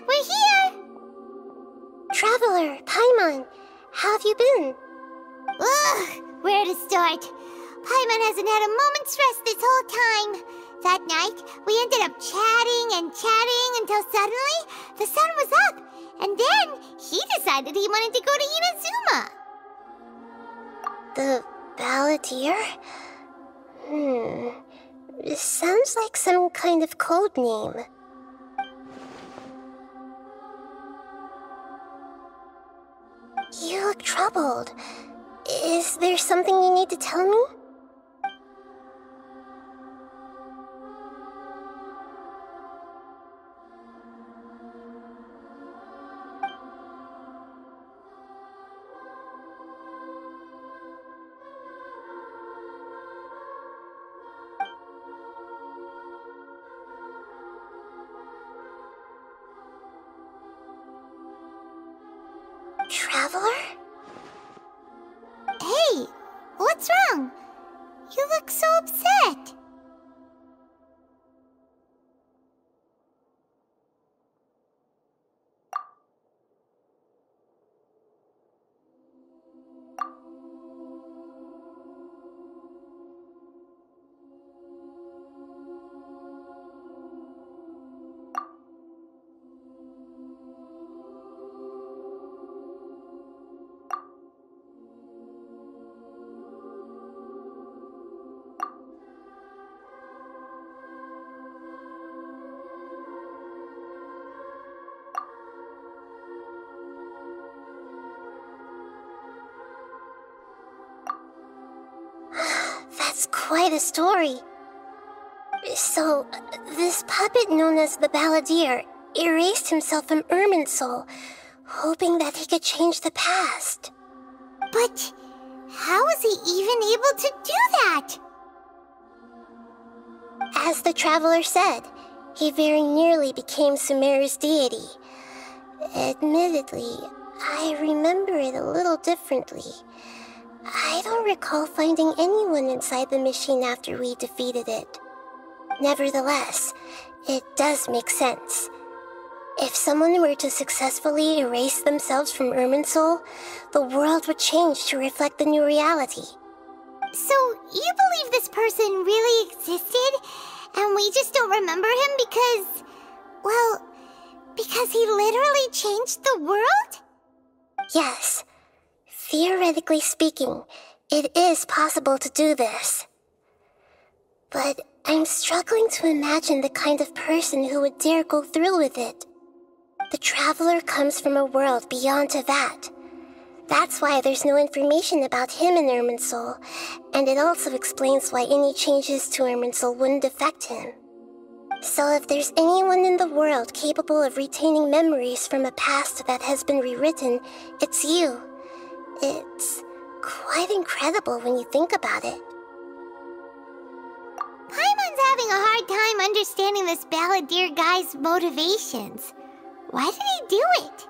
we're here! Traveler, Paimon, how have you been? Ugh, where to start? Paimon hasn't had a moment's rest this whole time. That night, we ended up chatting and chatting until suddenly the sun was up. And then he decided he wanted to go to Inazuma. The Balladeer? It sounds like some kind of code name. You look troubled. Is there something you need to tell me? Traveler? Hey, what's wrong? You look so upset. That's quite a story. So, this puppet known as the Balladeer erased himself from Irminsul, hoping that he could change the past. But how was he even able to do that? As the traveler said, he very nearly became Sumeru's deity. Admittedly, I remember it a little differently. I don't recall finding anyone inside the machine after we defeated it. Nevertheless, it does make sense. If someone were to successfully erase themselves from Irminsul, the world would change to reflect the new reality. So, you believe this person really existed, and we just don't remember him because... well, because he literally changed the world? Yes. Theoretically speaking, it is possible to do this. But I'm struggling to imagine the kind of person who would dare go through with it. The traveler comes from a world beyond Tevat. That's why there's no information about him in Irminsul, and it also explains why any changes to Irminsul wouldn't affect him. So if there's anyone in the world capable of retaining memories from a past that has been rewritten, it's you. It's quite incredible when you think about it. Paimon's having a hard time understanding this Balladeer guy's motivations. Why did he do it?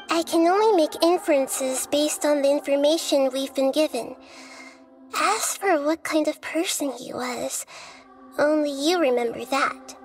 I can only make inferences based on the information we've been given. As for what kind of person he was, only you remember that.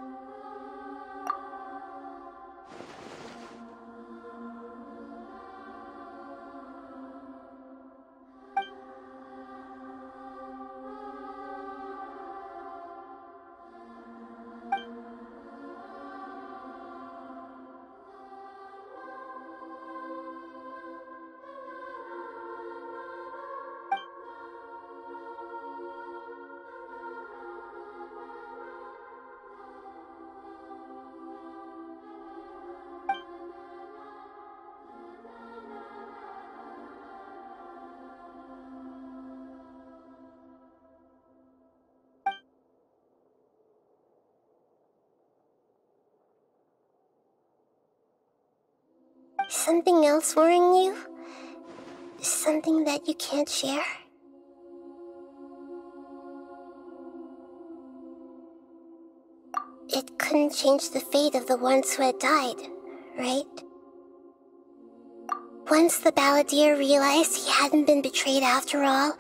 Something else worrying you? Something that you can't share? It couldn't change the fate of the ones who had died, right? Once the Balladeer realized he hadn't been betrayed after all,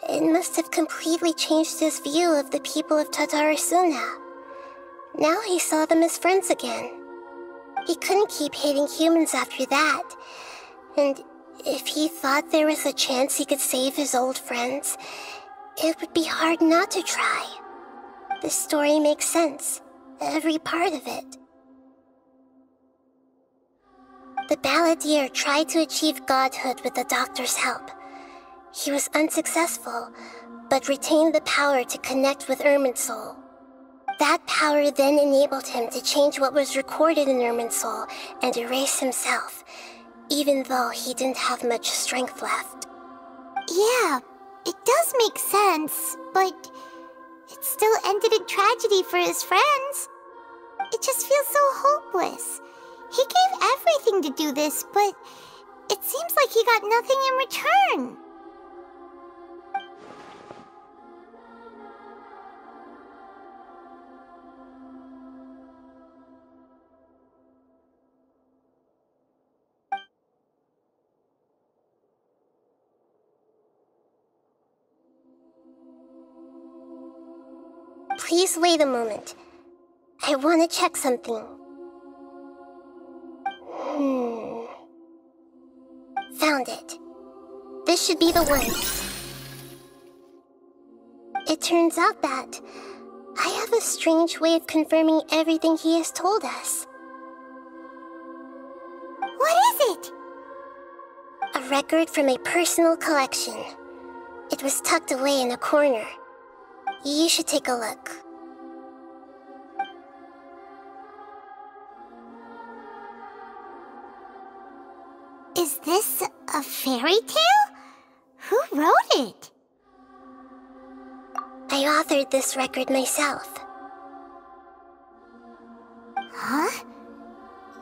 it must have completely changed his view of the people of Tatarasuna. Now he saw them as friends again. He couldn't keep hating humans after that. And if he thought there was a chance he could save his old friends, it would be hard not to try. The story makes sense, every part of it. The balladeer tried to achieve godhood with the doctor's help. He was unsuccessful, but retained the power to connect with Irminsul. That power then enabled him to change what was recorded in Irminsul and erase himself, even though he didn't have much strength left. Yeah, it does make sense, but it still ended in tragedy for his friends. It just feels so hopeless. He gave everything to do this, but it seems like he got nothing in return. Please wait a moment. I want to check something. Found it. This should be the one. It turns out that I have a strange way of confirming everything he has told us. What is it? A record from a personal collection. It was tucked away in a corner. You should take a look. Is this a fairy tale? Who wrote it? I authored this record myself. Huh?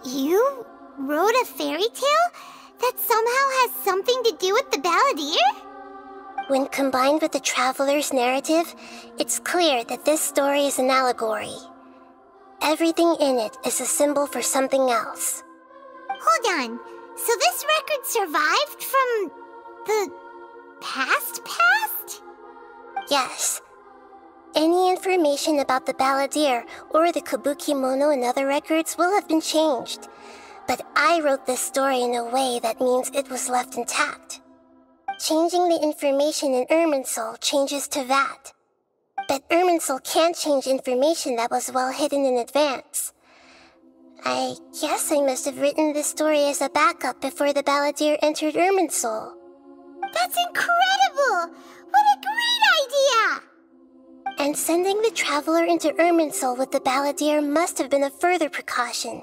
You wrote a fairy tale that somehow has something to do with the balladeer? When combined with the traveler's narrative, it's clear that this story is an allegory. Everything in it is a symbol for something else. Hold on. So this record survived from the past? Yes. Any information about the balladeer or the kabuki mono and other records will have been changed. But I wrote this story in a way that means it was left intact. Changing the information in Irminsul changes to that. But Irminsul can't change information that was well hidden in advance. I guess I must have written this story as a backup before the balladeer entered Irminsul. That's incredible! What a great idea! And sending the traveler into Irminsul with the balladeer must have been a further precaution.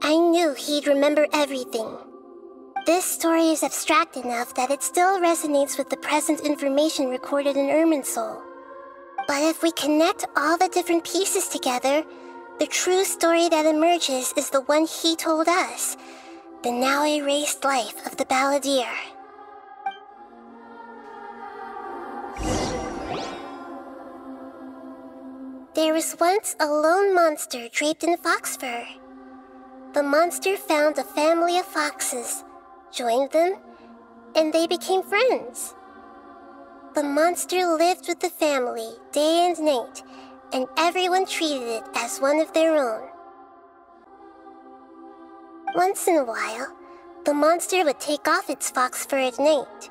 I knew he'd remember everything. This story is abstract enough that it still resonates with the present information recorded in Irminsul. But if we connect all the different pieces together, the true story that emerges is the one he told us, the now erased life of the balladeer. There was once a lone monster draped in fox fur. The monster found a family of foxes, joined them, and they became friends. The monster lived with the family day and night, and everyone treated it as one of their own. Once in a while, the monster would take off its fox fur at night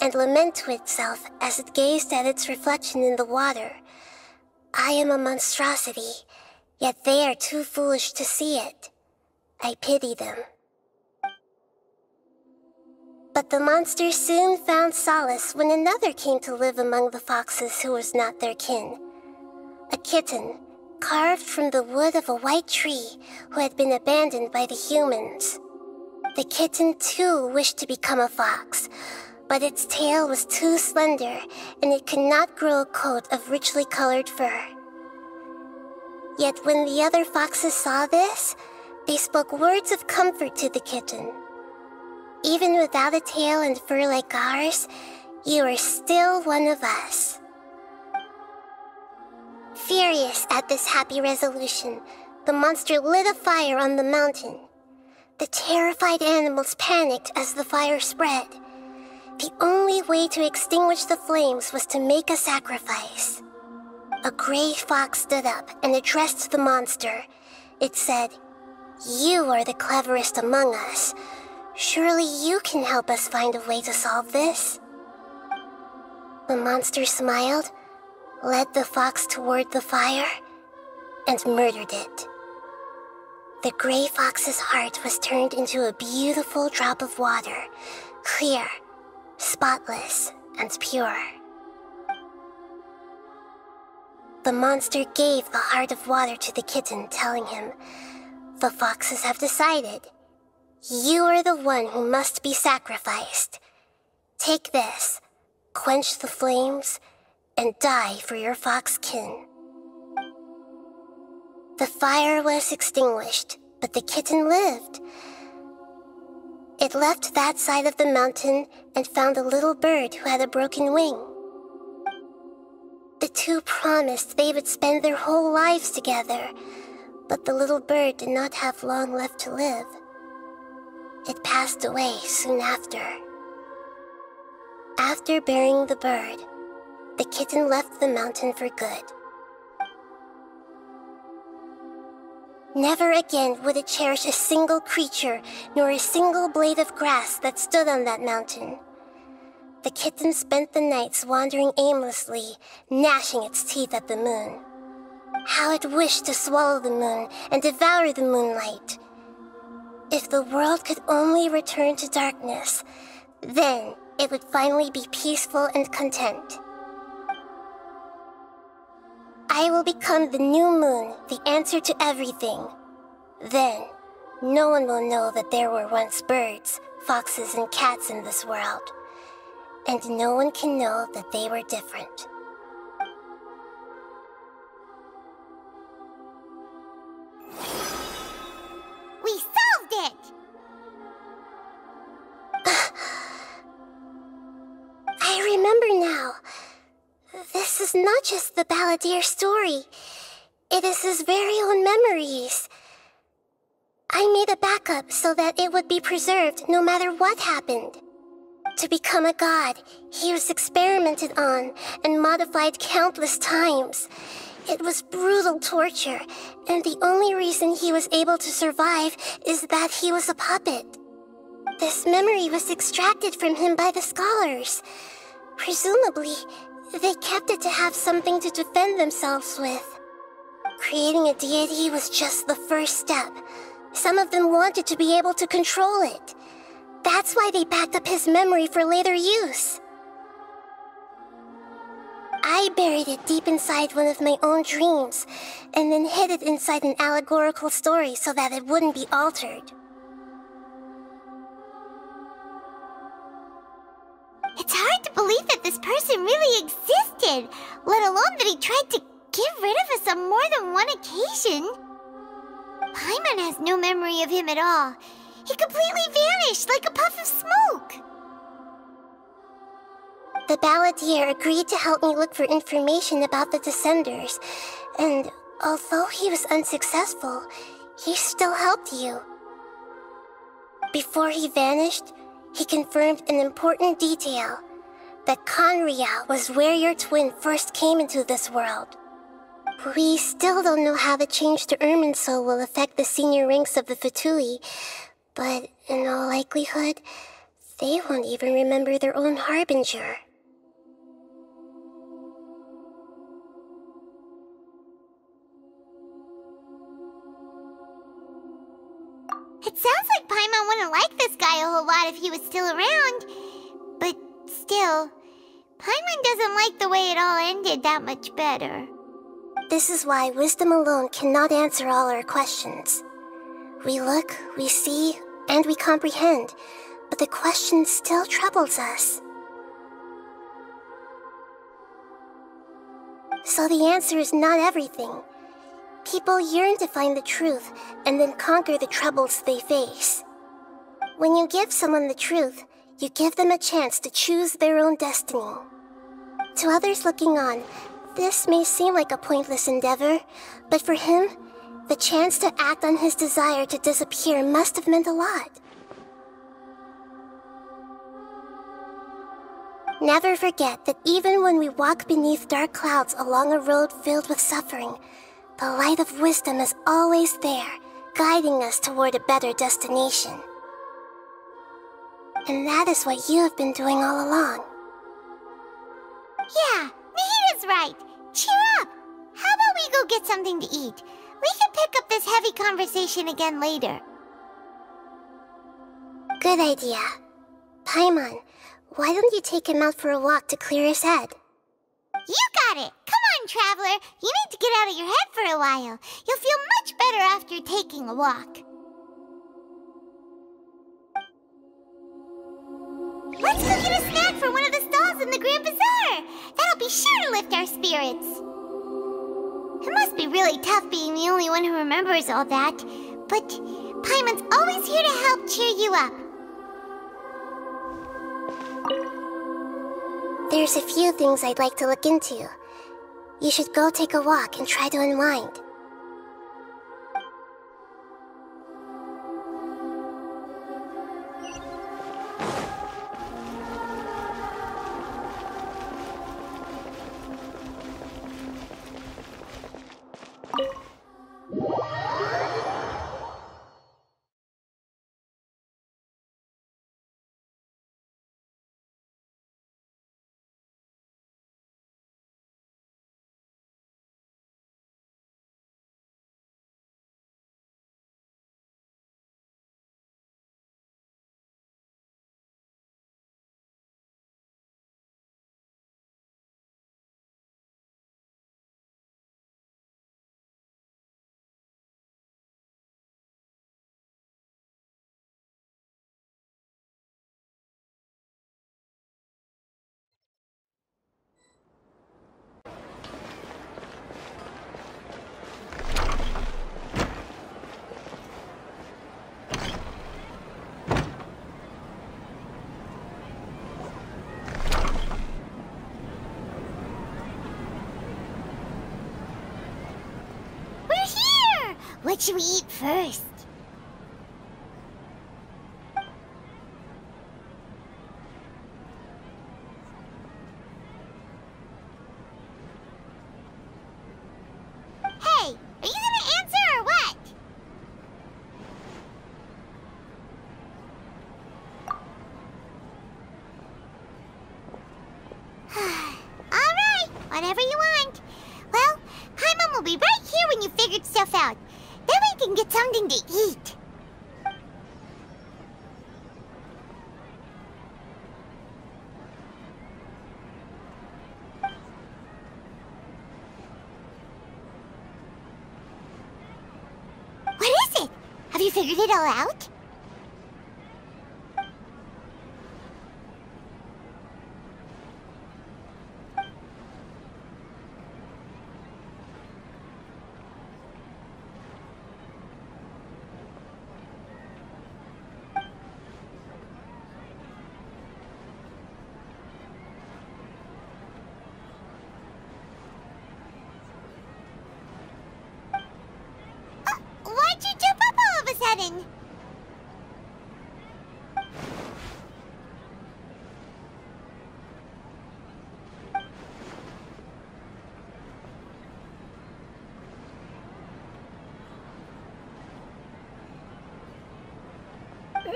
and lament to itself as it gazed at its reflection in the water. I am a monstrosity, yet they are too foolish to see it. I pity them. But the monster soon found solace when another came to live among the foxes who was not their kin. A kitten, carved from the wood of a white tree, who had been abandoned by the humans. The kitten too wished to become a fox, but its tail was too slender, and it could not grow a coat of richly colored fur. Yet when the other foxes saw this, they spoke words of comfort to the kitten. Even without a tail and fur like ours, you are still one of us. Furious at this happy resolution, the monster lit a fire on the mountain. The terrified animals panicked as the fire spread. The only way to extinguish the flames was to make a sacrifice. A gray fox stood up and addressed the monster. It said, You are the cleverest among us. Surely you can help us find a way to solve this. The monster smiled, led the fox toward the fire, and murdered it. The gray fox's heart was turned into a beautiful drop of water, clear, spotless, and pure. The monster gave the heart of water to the kitten, telling him, "The foxes have decided. You are the one who must be sacrificed. Take this, quench the flames, and die for your fox kin." The fire was extinguished, but the kitten lived. It left that side of the mountain and found a little bird who had a broken wing. The two promised they would spend their whole lives together, but the little bird did not have long left to live. It passed away soon after. After burying the bird, the kitten left the mountain for good. Never again would it cherish a single creature, nor a single blade of grass that stood on that mountain. The kitten spent the nights wandering aimlessly, gnashing its teeth at the moon. How it wished to swallow the moon and devour the moonlight. If the world could only return to darkness, then it would finally be peaceful and content. I will become the new moon, the answer to everything. Then, no one will know that there were once birds, foxes, and cats in this world. And no one can know that they were different. We solved it! I remember now. This is not just the Balladeer story. It is his very own memories. I made a backup so that it would be preserved no matter what happened. To become a god, he was experimented on and modified countless times. It was brutal torture, and the only reason he was able to survive is that he was a puppet. This memory was extracted from him by the scholars. Presumably, they kept it to have something to defend themselves with. Creating a deity was just the first step. Some of them wanted to be able to control it. That's why they backed up his memory for later use. I buried it deep inside one of my own dreams, and then hid it inside an allegorical story so that it wouldn't be altered. It's hard to believe that this person really existed, let alone that he tried to get rid of us on more than one occasion. Paimon has no memory of him at all. He completely vanished like a puff of smoke. The Balladeer agreed to help me look for information about the Descenders, and although he was unsuccessful, he still helped you. Before he vanished, he confirmed an important detail, that Conria was where your twin first came into this world. We still don't know how the change to Irminsul will affect the senior ranks of the Fatui, but in all likelihood, they won't even remember their own Harbinger. It sounds like Paimon wouldn't like this guy a whole lot if he was still around. But still, Paimon doesn't like the way it all ended that much better. This is why wisdom alone cannot answer all our questions. We look, we see, and we comprehend, but the question still troubles us. So the answer is not everything. People yearn to find the truth and then conquer the troubles they face. When you give someone the truth, you give them a chance to choose their own destiny. To others looking on, this may seem like a pointless endeavor, but for him, the chance to act on his desire to disappear must have meant a lot. Never forget that even when we walk beneath dark clouds along a road filled with suffering, the light of wisdom is always there, guiding us toward a better destination. And that is what you have been doing all along. Yeah, Nahita's right. Cheer up. How about we go get something to eat? We can pick up this heavy conversation again later. Good idea. Paimon, why don't you take him out for a walk to clear his head? You got it! Come on, Traveler! You need to get out of your head for a while. You'll feel much better after taking a walk. Let's go get a snack from one of the stalls in the Grand Bazaar! That'll be sure to lift our spirits. It must be really tough being the only one who remembers all that, but Paimon's always here to help cheer you up. There's a few things I'd like to look into. You should go take a walk and try to unwind. What should we eat first? Hey, are you gonna answer or what? Alright, whatever you want. Well, Paimon will be right here when you figured stuff out. Then we can get something to eat. What is it? Have you figured it all out? Why'd you jump up all of a sudden?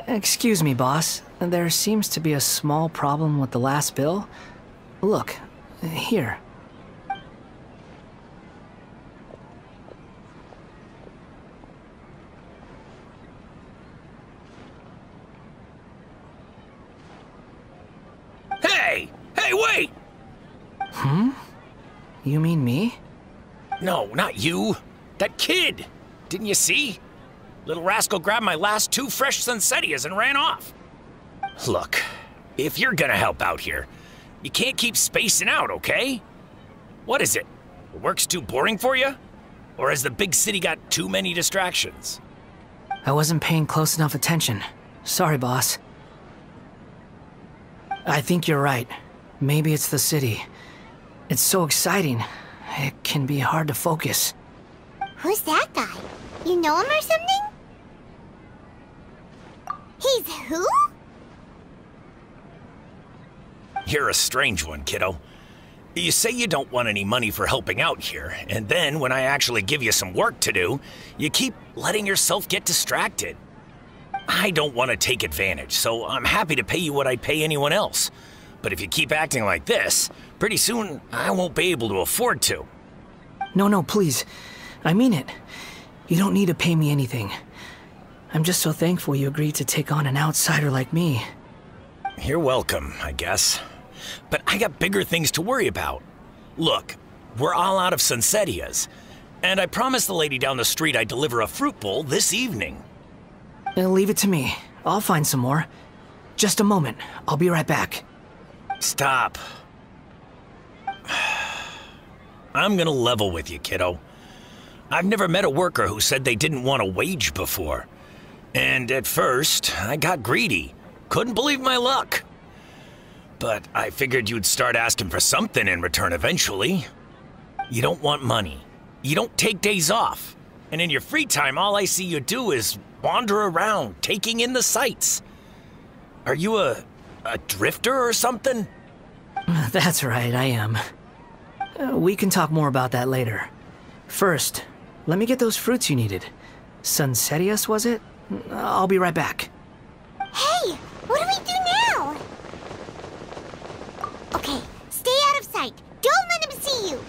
Excuse me, boss. There seems to be a small problem with the last bill. Look, here. Hey! Hey, wait! You mean me? No, not you. That kid! Didn't you see? Little rascal grabbed my last 2 fresh Sunsettias and ran off. Look, if you're gonna help out here, you can't keep spacing out, okay? What is it? The work's too boring for you? Or has the big city got too many distractions? I wasn't paying close enough attention. Sorry, boss. I think you're right. Maybe it's the city. It's so exciting. It can be hard to focus. Who's that guy? You know him or something? He's who? You're a strange one, kiddo. You say you don't want any money for helping out here, and then when I actually give you some work to do, you keep letting yourself get distracted. I don't want to take advantage, so I'm happy to pay you what I'd pay anyone else. But if you keep acting like this, pretty soon I won't be able to afford to. No, please. I mean it. You don't need to pay me anything. I'm just so thankful you agreed to take on an outsider like me. You're welcome, I guess. But I got bigger things to worry about. Look, we're all out of Sunsetias, and I promised the lady down the street I'd deliver a fruit bowl this evening. Leave it to me. I'll find some more. Just a moment. I'll be right back. Stop. I'm gonna level with you, kiddo. I've never met a worker who said they didn't want a wage before. And at first, I got greedy. Couldn't believe my luck. But I figured you'd start asking for something in return eventually. You don't want money. You don't take days off. And in your free time, all I see you do is wander around, taking in the sights. Are you a drifter or something? That's right, I am. We can talk more about that later. First, let me get those fruits you needed. Sunsetias, was it? I'll be right back. Hey, what do we do now? Okay, stay out of sight. Don't let him see you.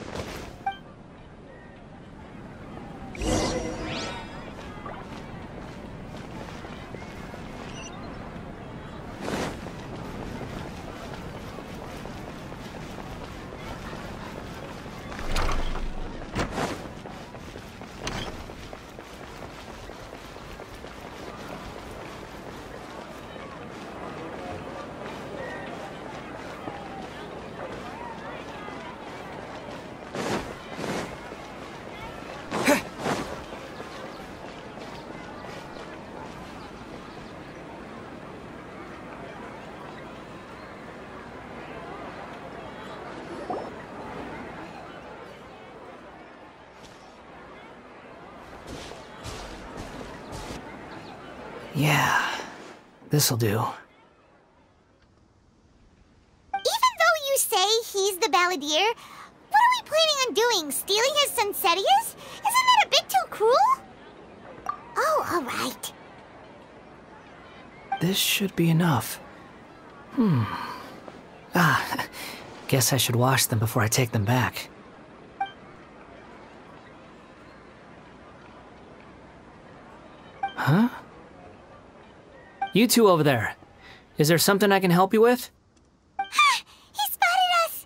Yeah, this'll do. Even though you say he's the balladeer, what are we planning on doing? Stealing his Sunsetias? Isn't that a bit too cruel? Oh, all right. This should be enough. Guess I should wash them before I take them back. Huh? You two over there. Is there something I can help you with? He spotted us!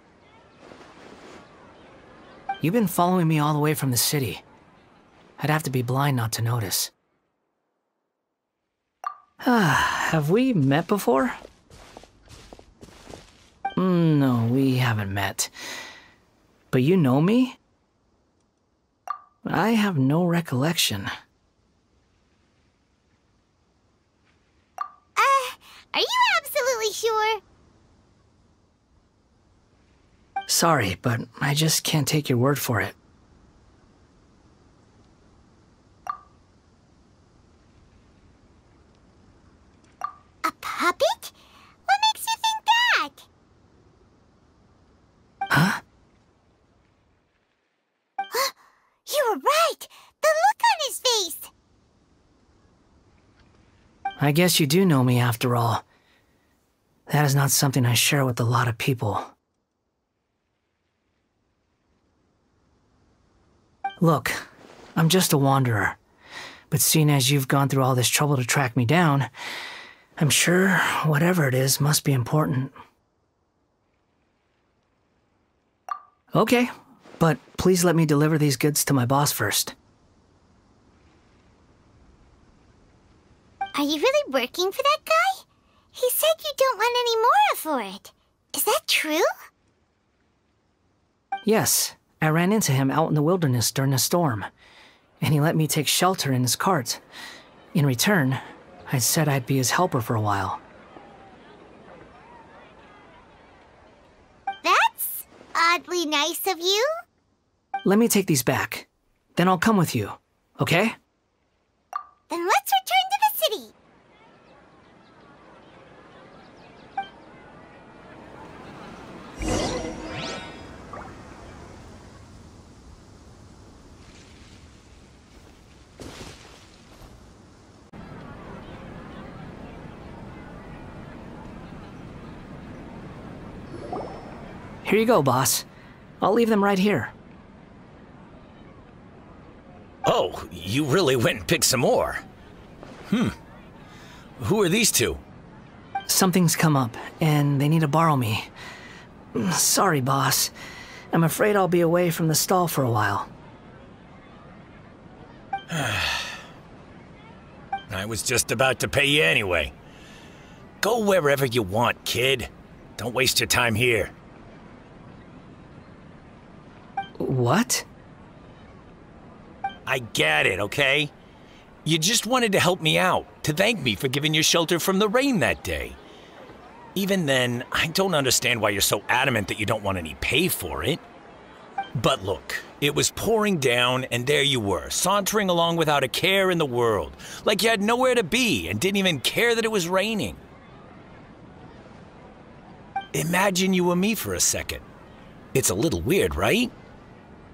You've been following me all the way from the city. I'd have to be blind not to notice. Have we met before? No, we haven't met. But you know me? I have no recollection. Are you absolutely sure? Sorry, but I just can't take your word for it. A puppet? What makes you think that? Huh? You were right! The look on his face! I guess you do know me after all. That is not something I share with a lot of people. Look, I'm just a wanderer. But seeing as you've gone through all this trouble to track me down, I'm sure whatever it is must be important. Okay, but please let me deliver these goods to my boss first. Are you really working for that guy? He said you don't want any more for it. Is that true? Yes, I ran into him out in the wilderness during a storm, and he let me take shelter in his cart. In return, I said I'd be his helper for a while. That's oddly nice of you. Let me take these back. Then I'll come with you, okay? Then let's return to the city. Here you go, boss. I'll leave them right here. Oh, you really went and picked some more. Who are these two? Something's come up, and they need to borrow me. Sorry, boss. I'm afraid I'll be away from the stall for a while. I was just about to pay you anyway. Go wherever you want, kid. Don't waste your time here. What? I get it, okay? You just wanted to help me out, to thank me for giving you shelter from the rain that day. Even then, I don't understand why you're so adamant that you don't want any pay for it. But look, it was pouring down, and there you were, sauntering along without a care in the world, like you had nowhere to be and didn't even care that it was raining. Imagine you were me for a second. It's a little weird, right?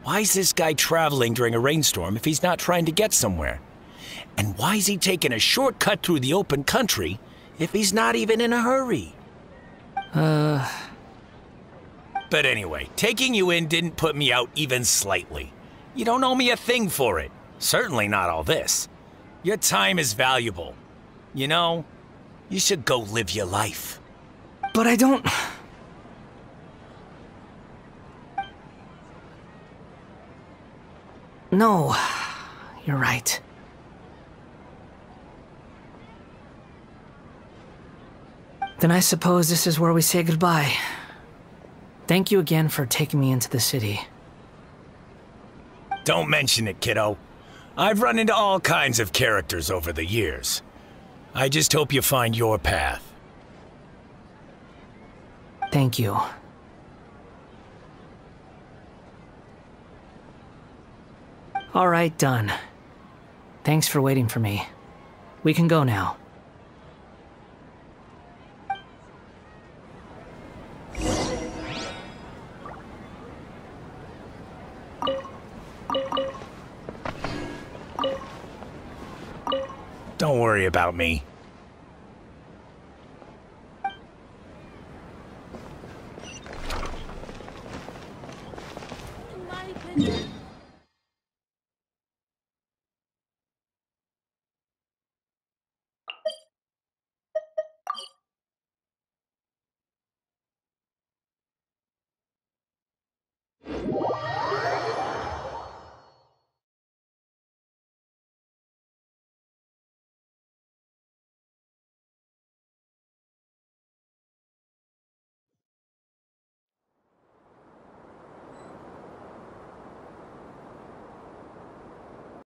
Why is this guy traveling during a rainstorm if he's not trying to get somewhere? And why is he taking a shortcut through the open country if he's not even in a hurry? But anyway, taking you in didn't put me out even slightly. You don't owe me a thing for it. Certainly not all this. Your time is valuable. You know, you should go live your life. But I don't... No, you're right. Then I suppose this is where we say goodbye. Thank you again for taking me into the city. Don't mention it, kiddo. I've run into all kinds of characters over the years. I just hope you find your path. Thank you. All right, done. Thanks for waiting for me. We can go now. Don't worry about me.